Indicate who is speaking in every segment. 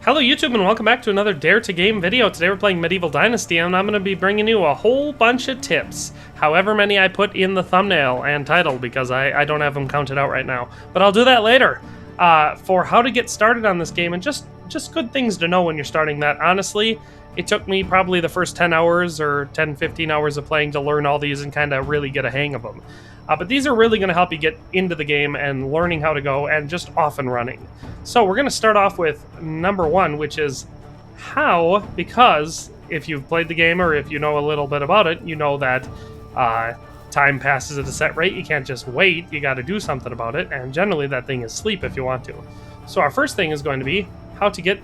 Speaker 1: Hello YouTube and welcome back to another Dare to Game video. Today we're playing Medieval Dynasty and I'm going to be bringing you a whole bunch of tips. However many I put in the thumbnail and title because I don't have them counted out right now. But I'll do that later for how to get started on this game and just good things to know when you're starting that. Honestly, it took me probably the first 10 hours or 10-15 hours of playing to learn all these and kind of really get a hang of them. But these are really going to help you get into the game and learning how to go and just off and running. So we're going to start off with number one, which is how, because if you've played the game or if you know a little bit about it, you know that time passes at a set rate. You can't just wait. You got to do something about it. And generally that thing is sleep if you want to. So our first thing is going to be how to get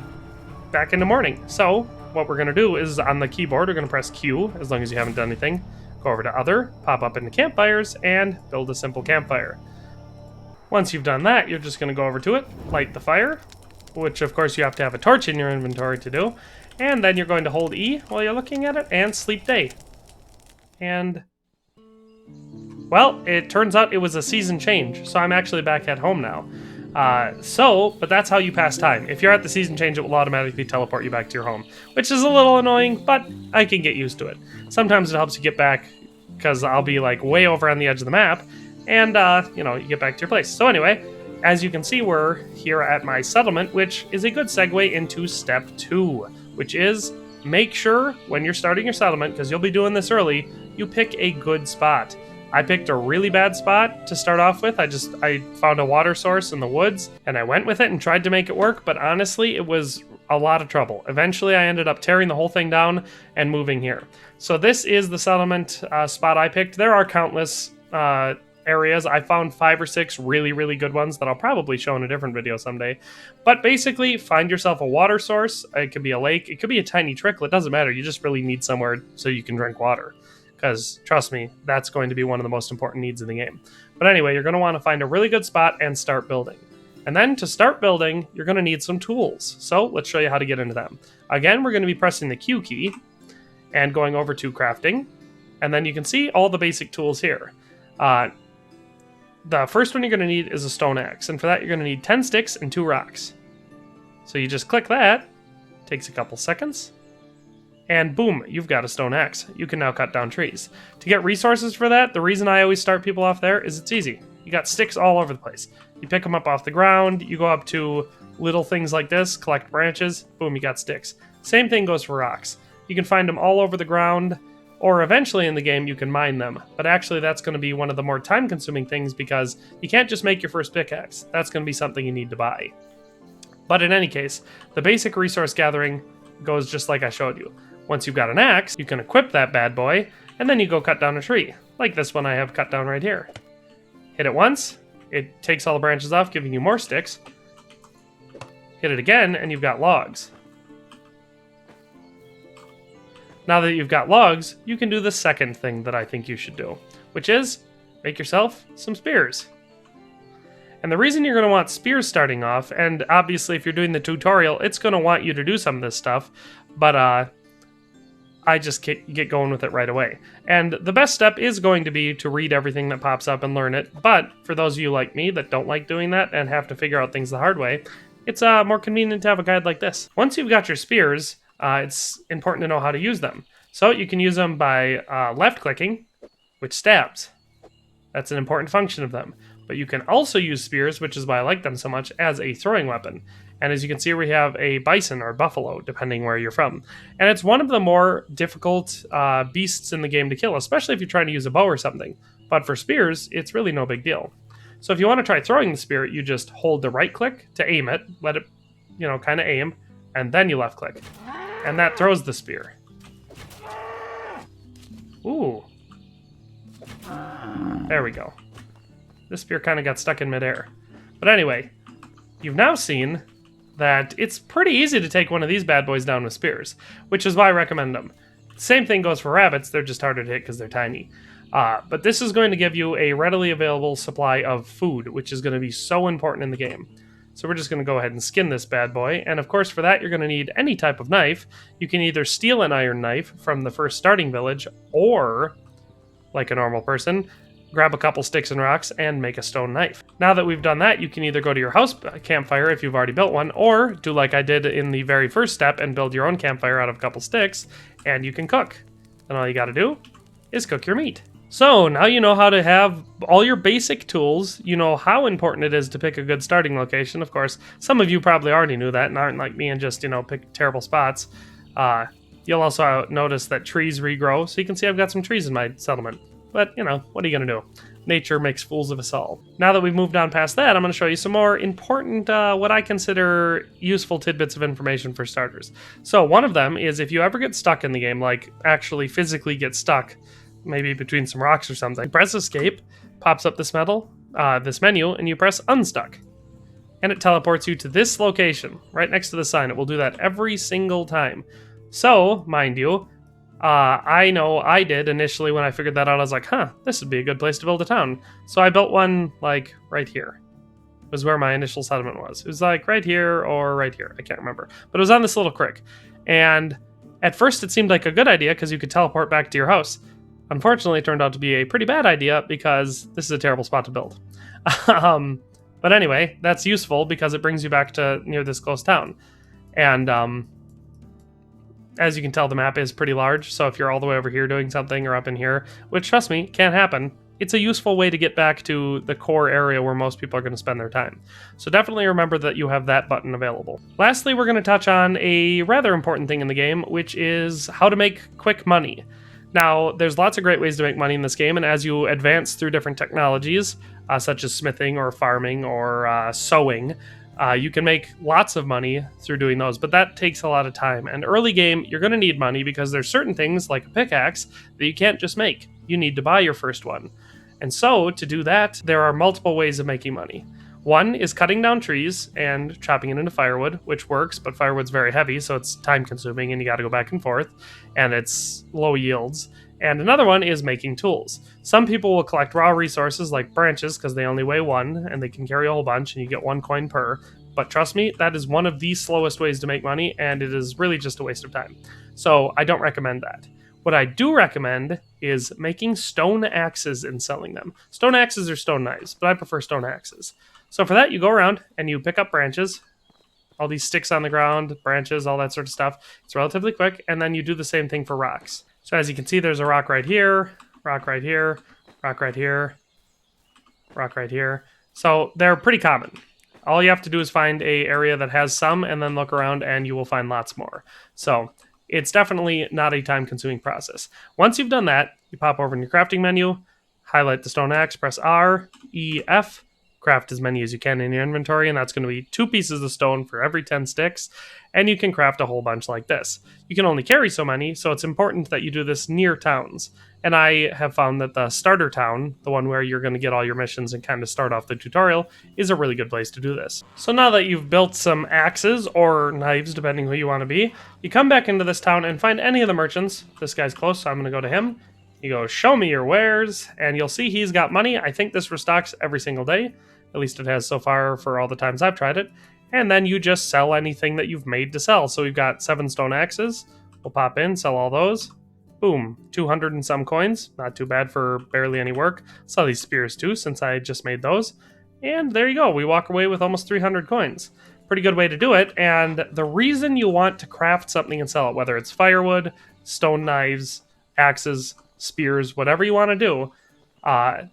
Speaker 1: back into morning. So what we're going to do is on the keyboard, we're going to press Q as long as you haven't done anything. Go over to Other, pop up into Campfires, and build a simple campfire. Once you've done that, you're just going to go over to it, light the fire, which of course you have to have a torch in your inventory to do, and then you're going to hold E while you're looking at it, and sleep day. And, well, it turns out it was a season change, so I'm actually back at home now. But that's how you pass time. If you're at the season change, it will automatically teleport you back to your home, which is a little annoying, but I can get used to it. Sometimes it helps you get back, because I'll be like way over on the edge of the map, and, you get back to your place. So anyway, as you can see, we're here at my settlement, which is a good segue into step 2, which is make sure when you're starting your settlement, because you'll be doing this early, you pick a good spot. I picked a really bad spot to start off with. I found a water source in the woods, and I went with it and tried to make it work, but honestly, it was a lot of trouble. Eventually, I ended up tearing the whole thing down and moving here. So this is the settlement spot I picked. There are countless areas. I found 5 or 6 really, really good ones that I'll probably show in a different video someday. But basically, find yourself a water source. It could be a lake. It could be a tiny trickle. It doesn't matter. You just really need somewhere so you can drink water. Because, trust me, that's going to be one of the most important needs in the game. But anyway, you're going to want to find a really good spot and start building. And then to start building, you're going to need some tools. So let's show you how to get into them. Again, we're going to be pressing the Q key and going over to crafting. And then you can see all the basic tools here. The first one you're going to need is a stone axe. And for that, you're going to need 10 sticks and 2 rocks. So you just click that. Takes a couple seconds. And boom, you've got a stone axe. You can now cut down trees. To get resources for that, the reason I always start people off there is it's easy. You got sticks all over the place. You pick them up off the ground, you go up to little things like this, collect branches, boom, you got sticks. Same thing goes for rocks. You can find them all over the ground, or eventually in the game you can mine them. But actually that's going to be one of the more time-consuming things because you can't just make your first pickaxe. That's going to be something you need to buy. But in any case, the basic resource gathering goes just like I showed you. Once you've got an axe, you can equip that bad boy, and then you go cut down a tree, like this one I have cut down right here. Hit it once, it takes all the branches off, giving you more sticks. Hit it again, and you've got logs. Now that you've got logs, you can do the second thing that I think you should do, which is make yourself some spears. And the reason you're going to want spears starting off, and obviously if you're doing the tutorial, it's going to want you to do some of this stuff, but I just get going with it right away. And the best step is going to be to read everything that pops up and learn it. But for those of you like me that don't like doing that and have to figure out things the hard way, it's more convenient to have a guide like this. Once you've got your spears, it's important to know how to use them. So you can use them by left-clicking, which stabs. That's an important function of them. But you can also use spears, which is why I like them so much, as a throwing weapon. And as you can see, we have a bison or buffalo, depending where you're from. And it's one of the more difficult beasts in the game to kill, especially if you're trying to use a bow or something. But for spears, it's really no big deal. So if you want to try throwing the spear, you just hold the right click to aim it, let it, kind of aim, and then you left click. And that throws the spear. Ooh. There we go. This spear kind of got stuck in midair. But anyway, you've now seen that it's pretty easy to take one of these bad boys down with spears, which is why I recommend them. Same thing goes for rabbits, they're just harder to hit because they're tiny. But this is going to give you a readily available supply of food, which is going to be so important in the game. So we're just going to go ahead and skin this bad boy, and of course for that you're going to need any type of knife. You can either steal an iron knife from the first starting village, or, like a normal person, grab a couple sticks and rocks, and make a stone knife. Now that we've done that, you can either go to your house campfire if you've already built one, or do like I did in the very first step and build your own campfire out of a couple sticks, and you can cook. And all you gotta do is cook your meat. So now you know how to have all your basic tools. You know how important it is to pick a good starting location. Of course, some of you probably already knew that and aren't like me and just, pick terrible spots. You'll also notice that trees regrow. So you can see I've got some trees in my settlement. But, what are you going to do? Nature makes fools of us all. Now that we've moved on past that, I'm going to show you some more important, what I consider useful tidbits of information for starters. So one of them is if you ever get stuck in the game, like actually physically get stuck, maybe between some rocks or something, press escape, pops up this menu, and you press unstuck. And it teleports you to this location, right next to the sign. It will do that every single time. So, mind you, I know I did initially when I figured that out. I was like, this would be a good place to build a town. So I built one, like, right here. Was where my initial settlement was. It was like right here or right here. I can't remember. But it was on this little creek. And at first it seemed like a good idea because you could teleport back to your house. Unfortunately, it turned out to be a pretty bad idea because this is a terrible spot to build. But anyway, that's useful because it brings you back to near this close town. And as you can tell, the map is pretty large. So if you're all the way over here doing something or up in here, which trust me, can't happen, it's a useful way to get back to the core area where most people are going to spend their time. So definitely remember that you have that button available. Lastly, we're going to touch on a rather important thing in the game, which is how to make quick money. Now, there's lots of great ways to make money in this game, and as you advance through different technologies, such as smithing or farming or sewing, you can make lots of money through doing those, but that takes a lot of time. And early game, you're going to need money because there's certain things, like a pickaxe, that you can't just make. You need to buy your first one. And so, to do that, there are multiple ways of making money. One is cutting down trees and chopping it into firewood, which works, but firewood's very heavy, so it's time-consuming, and you got to go back and forth, and it's low yields. And another one is making tools. Some people will collect raw resources like branches because they only weigh one, and they can carry a whole bunch, and you get 1 coin per. But trust me, that is one of the slowest ways to make money, and it is really just a waste of time. So I don't recommend that. What I do recommend is making stone axes and selling them. Stone axes are stone knives, but I prefer stone axes. So for that, you go around and you pick up branches, all these sticks on the ground, branches, all that sort of stuff. It's relatively quick, and then you do the same thing for rocks. So as you can see, there's a rock right here, rock right here, rock right here, rock right here. So they're pretty common. All you have to do is find an area that has some and then look around and you will find lots more. So it's definitely not a time-consuming process. Once you've done that, you pop over in your crafting menu, highlight the stone axe, press R, E, F, craft as many as you can in your inventory, and that's going to be 2 pieces of stone for every 10 sticks, and you can craft a whole bunch like this. You can only carry so many, so it's important that you do this near towns. And I have found that the starter town, the one where you're going to get all your missions and kind of start off the tutorial, is a really good place to do this. So now that you've built some axes, or knives, depending who you want to be, you come back into this town and find any of the merchants. This guy's close, so I'm going to go to him. You go, show me your wares, and you'll see he's got money. I think this restocks every single day. At least it has so far for all the times I've tried it. And then you just sell anything that you've made to sell. So we've got 7 stone axes. We'll pop in, sell all those. Boom, 200 and some coins. Not too bad for barely any work. Sell these spears too, since I just made those. And there you go. We walk away with almost 300 coins. Pretty good way to do it. And the reason you want to craft something and sell it, whether it's firewood, stone knives, axes, spears, whatever you want to do,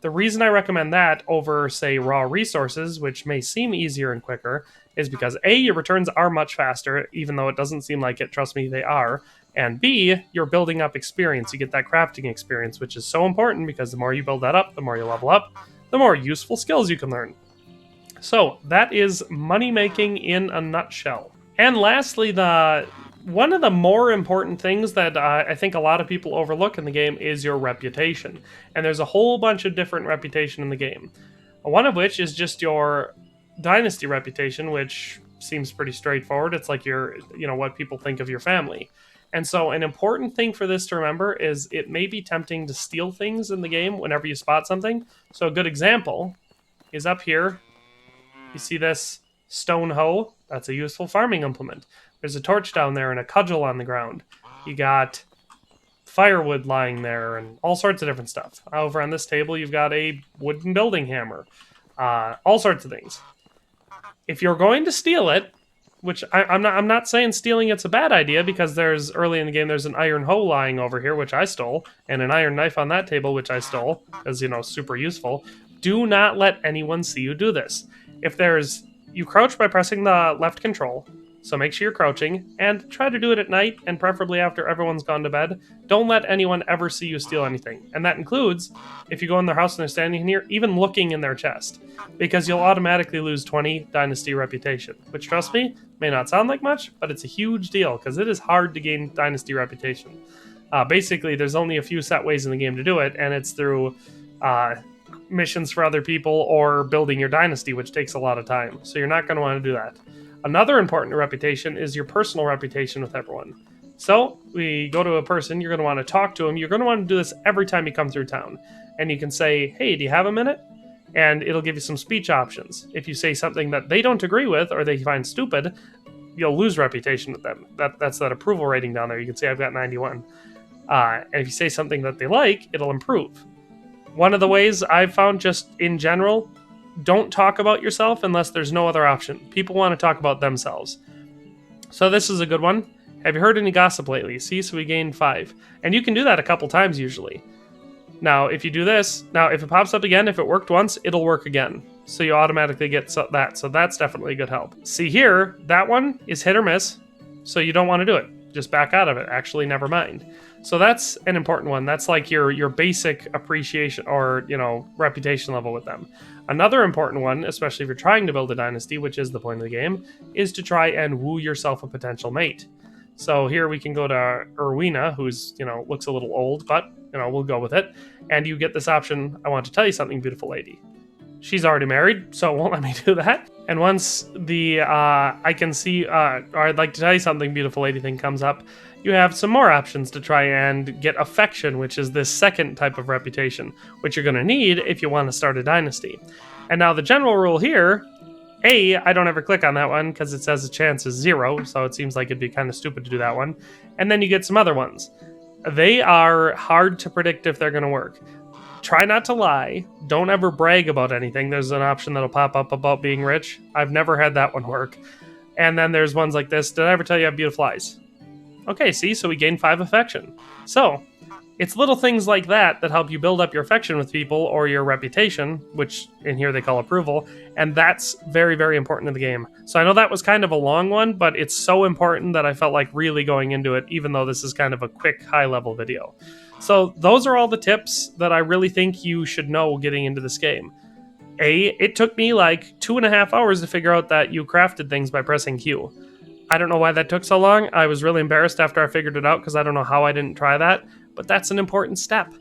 Speaker 1: the reason I recommend that over, say, raw resources, which may seem easier and quicker, is because A, your returns are much faster, even though it doesn't seem like it. Trust me, they are. And B, you're building up experience. You get that crafting experience, which is so important because the more you build that up, the more you level up, the more useful skills you can learn. So that is money making in a nutshell. And lastly, one of the more important things that I think a lot of people overlook in the game is your reputation. And there's a whole bunch of different reputation in the game. One of which is just your dynasty reputation, which seems pretty straightforward. It's like what people think of your family. And so an important thing for this to remember is it may be tempting to steal things in the game whenever you spot something. So a good example is up here. You see this stone hoe? That's a useful farming implement. There's a torch down there and a cudgel on the ground. You got firewood lying there and all sorts of different stuff. Over on this table, you've got a wooden building hammer. All sorts of things. If you're going to steal it, which I'm not saying stealing it's a bad idea, because there's early in the game there's an iron hoe lying over here, which I stole, and an iron knife on that table, which I stole, because, you know, super useful. Do not let anyone see you do this. You crouch by pressing the left control, so make sure you're crouching, and try to do it at night, and preferably after everyone's gone to bed. Don't let anyone ever see you steal anything, and that includes, if you go in their house and they're standing here, even looking in their chest, because you'll automatically lose 20 Dynasty reputation, which, trust me, may not sound like much, but it's a huge deal, because it is hard to gain Dynasty reputation. Basically, there's only a few set ways in the game to do it, and it's through missions for other people or building your dynasty, which takes a lot of time, so you're not going to want to do that. Another important reputation is your personal reputation with everyone. So we go to a person, you're going to want to talk to him. You're going to want to do this every time you come through town. And you can say, hey, do you have a minute? And it'll give you some speech options. If you say something that they don't agree with or they find stupid, you'll lose reputation with them. That's that approval rating down there. You can say I've got 91. And if you say something that they like, it'll improve. One of the ways I've found, just in general, don't talk about yourself unless there's no other option. People want to talk about themselves. So this is a good one. Have you heard any gossip lately? See, so we gained 5. And you can do that a couple times usually. Now, if you do this, if it pops up again, if it worked once, it'll work again. So you automatically get that. So that's definitely a good help. See here, that one is hit or miss. So you don't want to do it. Just back out of it. Actually, never mind. So that's an important one. That's like your basic appreciation or, you know, reputation level with them. Another important one, especially if you're trying to build a dynasty, which is the point of the game, is to try and woo yourself a potential mate. So here we can go to Erwina, who's, you know, looks a little old, but, you know, we'll go with it. And you get this option, I want to tell you something, beautiful lady. She's already married, so it won't let me do that. And once the I can see, or I'd like to tell you something, beautiful lady thing comes up, you have some more options to try and get affection, which is this second type of reputation, which you're going to need if you want to start a dynasty. And now the general rule here, I don't ever click on that one because it says the chance is 0, so it seems like it'd be kind of stupid to do that one. And then you get some other ones. They are hard to predict if they're going to work. Try not to lie. Don't ever brag about anything. There's an option that'll pop up about being rich. I've never had that one work. And then there's ones like this. Did I ever tell you I have beautiful eyes? Okay, see, so we gained 5 affection. So, it's little things like that that help you build up your affection with people or your reputation, which in here they call approval, and that's very, very important in the game. So I know that was kind of a long one, but it's so important that I felt like really going into it, even though this is kind of a quick, high-level video. So those are all the tips that I really think you should know getting into this game. It took me like 2.5 hours to figure out that you crafted things by pressing Q. I don't know why that took so long. I was really embarrassed after I figured it out because I don't know how I didn't try that, but that's an important step.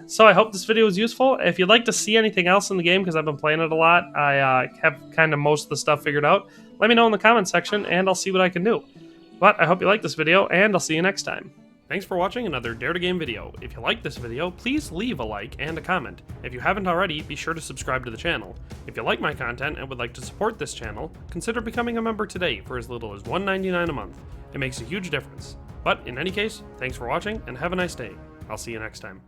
Speaker 1: So I hope this video was useful. If you'd like to see anything else in the game, because I've been playing it a lot, I have kind of most of the stuff figured out, let me know in the comments section and I'll see what I can do. But I hope you liked this video and I'll see you next time. Thanks for watching another Dare to Game video. If you liked this video, please leave a like and a comment. If you haven't already, be sure to subscribe to the channel. If you like my content and would like to support this channel, consider becoming a member today for as little as $1.99 a month. It makes a huge difference. But in any case, thanks for watching and have a nice day. I'll see you next time.